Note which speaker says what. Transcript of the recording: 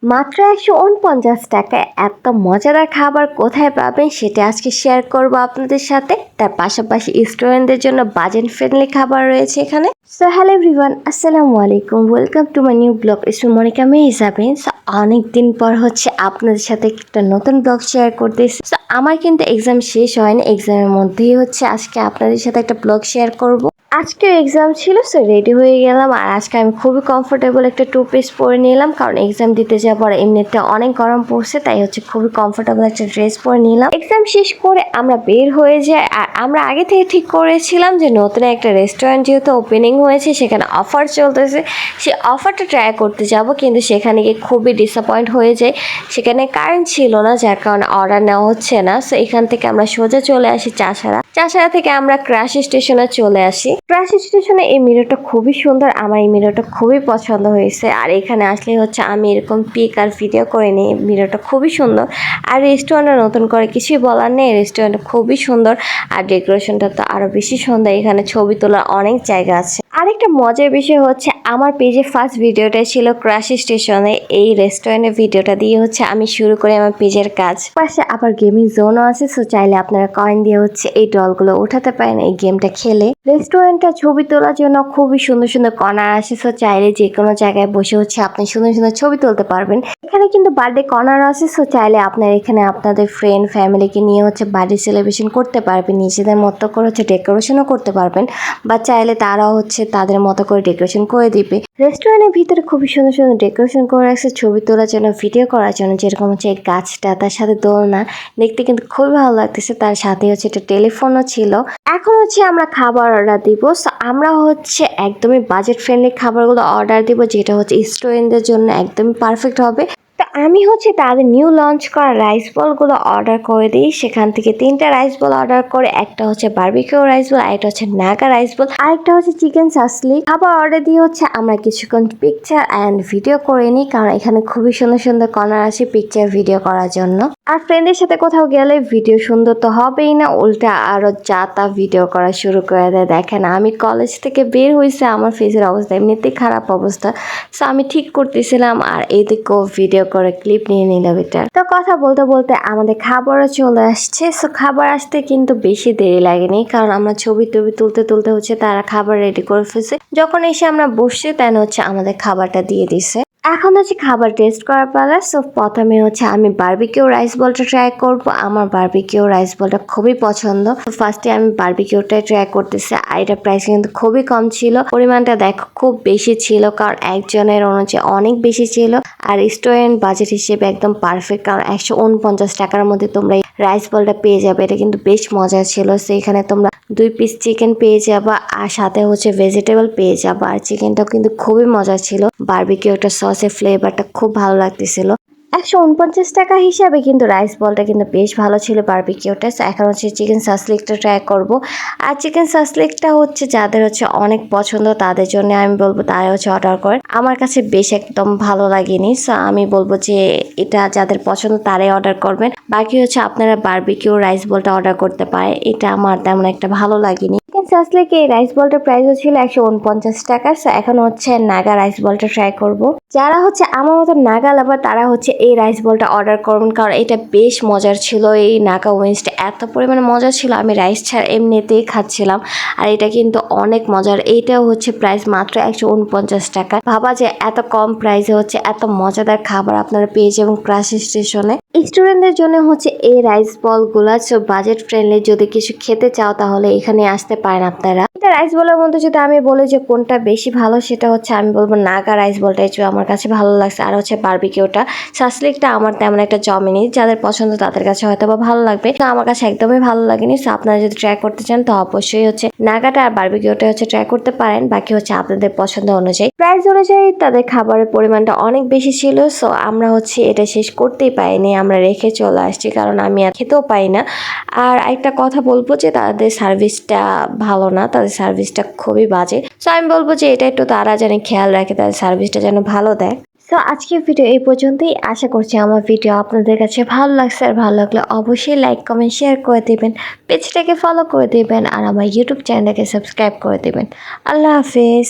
Speaker 1: মাত্র ১৪৯ টাকায় এত মজাদার খাবার কোথায় পাবেন সেটা আজকে শেয়ার করব আপনাদের সাথে। তার পাশাপাশি স্টুডেন্টদের জন্য বাজেট ফ্রেন্ডলি খাবার রয়েছে এখানে। সো হ্যালো এভরিওয়ান, আসসালামু আলাইকুম, welcome to my new blog. ইসমি মনিকা মে হিসাবেন। সো অনেকদিন পর আপনাদের সাথে একটা নতুন ব্লগ শেয়ার করতেছি। সো আমার কিন্তু এক্সাম শেষ হয়নি, এক্সামের মধ্যেই আজকে আপনাদের সাথে একটা ব্লগ শেয়ার করব। আজকে এক্সাম ছিল, সো রেডি হয়ে গেলাম। আর আজকে আমি খুবই কমফোর্টেবল একটা টু পিস পরে নিলাম, কারণ এক্সাম দিতে যাওয়ার এমনিতে অনেক গরম পড়ছে, তাই খুবই কমফোর্টেবল একটা ড্রেস পরে নিলাম। এক্সাম শেষ করে আমরা বের হয়ে যাই। আর আমরা আগে থেকে ঠিক করেছিলাম যে নতুন একটা রেস্টুরেন্ট যেহেতু ওপেনিং হয়েছে, সেখানে অফার চলতেছে, সেই অফারটা ট্রাই করতে যাব। কিন্তু সেখানে গিয়ে খুবই ডিসঅ্যাপয়েন্ট হয়ে যায়, সেখানে কারেন্ট ছিল না, যার কারণে অর্ডার নেওয়া হচ্ছে না। সো এখান থেকে আমরা সোজা চলে আসি চাষারা থেকে আমরা ক্রাশ স্টেশনে চলে আসি। ক্রাশ স্টেশনে এই মিররটা খুবই সুন্দর, আমার এই মিররটা খুবই পছন্দ হয়েছে। আর এখানে আসলে আমি এরকম পিক আর ভিডিও করে নিই, মিররটা খুবই সুন্দর। আর রেস্টুরেন্টটা নতুন করে কিছুই বলার নেই, রেস্টুরেন্টটা খুবই সুন্দর। আর ডেকোরেশনটা তো আরো বেশি সুন্দর, এখানে ছবি তোলার অনেক জায়গা আছে। আরেকটা মজার বিষয় আমার পেজে ফার্স্ট ভিডিওটা ছিল ক্রাশ স্টেশনে, এই রেস্টুরেন্টের ভিডিওটা দিয়ে আমি শুরু করি আমার পেজের কাজ। পাশে আবার গেমিং জোনও আছে, সো চাইলে আপনারা কয়েন দিয়ে এই ডলগুলো উঠাতে পারেন এই গেমটা খেলে। রেস্টুরেন্টটা ছবি তোলার জন্য খুবই সুন্দর সুন্দর কর্নার আছে, সো চাইলে যে কোনো জায়গায় বসে আপনি সুন্দর সুন্দর ছবি তুলতে পারবেন। এখানে কিন্তু বার্থডে কর্নার আছে, সো চাইলে আপনার এখানে আপনাদের ফ্রেন্ড ফ্যামিলিকে নিয়ে বার্থডে সেলিব্রেশন করতে পারবেন, নিজেদের মতো করে ডেকোরেশনও করতে পারবেন, বা চাইলে তারাও তাদের মতো করে ডেকোরেশন করে দিবে। রেস্টুরেন্টের ভিতরে খুবই সুন্দর সুন্দর ডেকোরেশন করে রাখছে ছবি তোলার জন্য, ভিডিও করার জন্য। যেরকম এই গাছটা, তার সাথে দোলনা, দেখতে কিন্তু খুবই ভালো লাগতেছে। তার সাথে একটা টেলিফোনও ছিল। এখন আমরা খাবার অর্ডার দিব। আমরা একদমই বাজেট ফ্রেন্ডলি খাবারগুলো অর্ডার দিব, যেটা স্টুডেন্টদের জন্য একদমই পারফেক্ট হবে। তো আমি তাদের নিউ লঞ্চ করা রাইস বলগুলো অর্ডার করে দিই। সেখান থেকে 3টা রাইস বল অর্ডার করে, একটা বারবিকিউ রাইস বল, আরেকটা নাগা রাইস বল, আরেকটা চিকেন সাসলি। খাবার অর্ডার দিয়ে আমরা কিছুক্ষণ পিকচার অ্যান্ড ভিডিও করে নিই, কারণ এখানে খুবই সুন্দর সুন্দর কর্নার আছে পিকচার ভিডিও করার জন্য। আর ফ্রেন্ডের সাথে কোথাও গেলে ভিডিও সুন্দর তো হবেই না, উল্টা আরো যা তা ভিডিও করা শুরু করে দেয়। দেখেন, আমি কলেজ থেকে বের হয়েছে, আমার ফেসের অবস্থা এমনিতেই খারাপ অবস্থা। সো আমি ঠিক করতেছিলাম, আর এইদিকেও ভিডিও করে ক্লিপ নিয়ে নিলাম এটা। তো কথা বলতে বলতে আমাদের খাবারও চলে আসছে। সো খাবার আসতে কিন্তু বেশি দেরি লাগেনি, কারণ আমরা ছবি টবি তুলতে তুলতে তারা খাবার রেডি করে ফেলছে। যখন এসে আমরা বসছি, তেন আমাদের খাবারটা দিয়ে দিছে। এখন খাবার টেস্ট করার পালা। সো প্রথমে আমি বারবিকিউ রাইস বলটা ট্রাই করব। আমার বারবিকিউ রাইস বলটা খুবই পছন্দ। ফার্স্টে আমি বারবিকিউটাই ট্রাই করতেছি। আর এটা প্রাইস কিন্তু খুবই কম ছিল, পরিমাণটা দেখো খুব বেশি ছিল, কারণ একজনের অনুযায়ী অনেক বেশি ছিল। আর স্টুডেন্ট বাজেট হিসেবে একদম পারফেক্ট, কারণ ১৪৯ টাকার মধ্যে তোমরা এই রাইস বলটা পেয়ে যাবে। এটা কিন্তু বেশ মজা ছিল। সেইখানে তোমরা 2 পিস চিকেন পেয়ে যাবা, আর সাথে ভেজিটেবল পেয়ে যাবা। আর চিকেনটাও কিন্তু খুবই মজা ছিল, বারবিকিউ একটা সসের ফ্লেভারটা খুব ভালো লাগতেছিল। ১৪৯ টাকা হিসাবে কিন্তু রাইস বলটা কিন্তু বেশ ভালো ছিল বারবিকিউটা। এখন চিকেন সাসলিকটা ট্রাই করব। আর চিকেন সাসলিকটা যাদের অনেক পছন্দ, তাদের জন্য আমি বলবো তারা অর্ডার করে। আমার কাছে বেশ একদম ভালো লাগেনি, সো আমি বলবো যে এটা যাদের পছন্দ তারাই অর্ডার করবেন। বাকি আপনারা বারবিকিউ রাইস বলটা অর্ডার করতে পারে, এটা আমার তেমন একটা ভালো লাগেনি। সাসলিক এই রাইস বলটার প্রাইসও ছিল ১৪৯ টাকা। সো এখন নাগা রাইস বলটা ট্রাই করব। যারা আমার মতো নাগা লাভার, তারা এই রাইস বলটা অর্ডার করবেন, কারণ এটা বেশ মজার ছিল। এই নাগা উইংসটা এত পরিমাণে মজা ছিল, আমি রাইস ছাড়া এমনিতেই খাচ্ছিলাম। আর এটা কিন্তু অনেক মজার। এইটাও প্রাইস মাত্র ১৪৯ টাকা। ভাবা যে এত কম প্রাইসে এত মজাদার খাবার আপনারা পেয়ে যাবেন ক্রাশ স্টেশনে। স্টুডেন্টদের জন্য এই রাইস বল গুলা বাজেট ফ্রেন্ডলি। যদি কিছু খেতে চাও তাহলে এখানে আসতে পারেন আপনারা। এটা রাইস বলের মধ্যে যদি আমি বলি যে কোনটা বেশি ভালো, সেটা আমি বলবো নাগা রাইস বলটাই আমার কাছে ভালো লাগছে। আর বারবিকিউটা, সাসলিকটা আমার তেমন একটা জমেনি। যাদের পছন্দ তাদের কাছে হয়তো বা ভালো লাগবে, তো আমার কাছে একদমই ভালো লাগেনি। সো আপনারা যদি ট্রাই করতে চান তো অবশ্যই নাগাটা আর বারবিকিউটা ট্রাই করতে পারেন। বাকি আপনাদের পছন্দ অনুযায়ী। প্রাইস অনুযায়ী তাদের খাবারের পরিমাণটা অনেক বেশি ছিল। সো আমরা এটা শেষ করতেই পাইনি, আমরা রেখে চলে আসছি, কারণ আমি আর খেতেও পাই না। আর একটা কথা বলবো যে তাদের সার্ভিসটা ভালো না, তাদের সার্ভিসটা খুবই বাজে। সো আমি বলবো যে এটা একটু তারা যেন খেয়াল রাখে, তাদের সার্ভিসটা যেন ভালো দেয়। সো আজকের ভিডিও এই পর্যন্তই। আশা করছি আমার ভিডিও আপনাদের কাছে ভালো লাগছে। আর ভালো লাগলে অবশ্যই লাইক কমেন্ট শেয়ার করে দেবেন, পেজটাকে ফলো করে দেবেন, আর আমার ইউটিউব চ্যানেলটাকে সাবস্ক্রাইব করে দেবেন। আল্লাহ হাফেজ।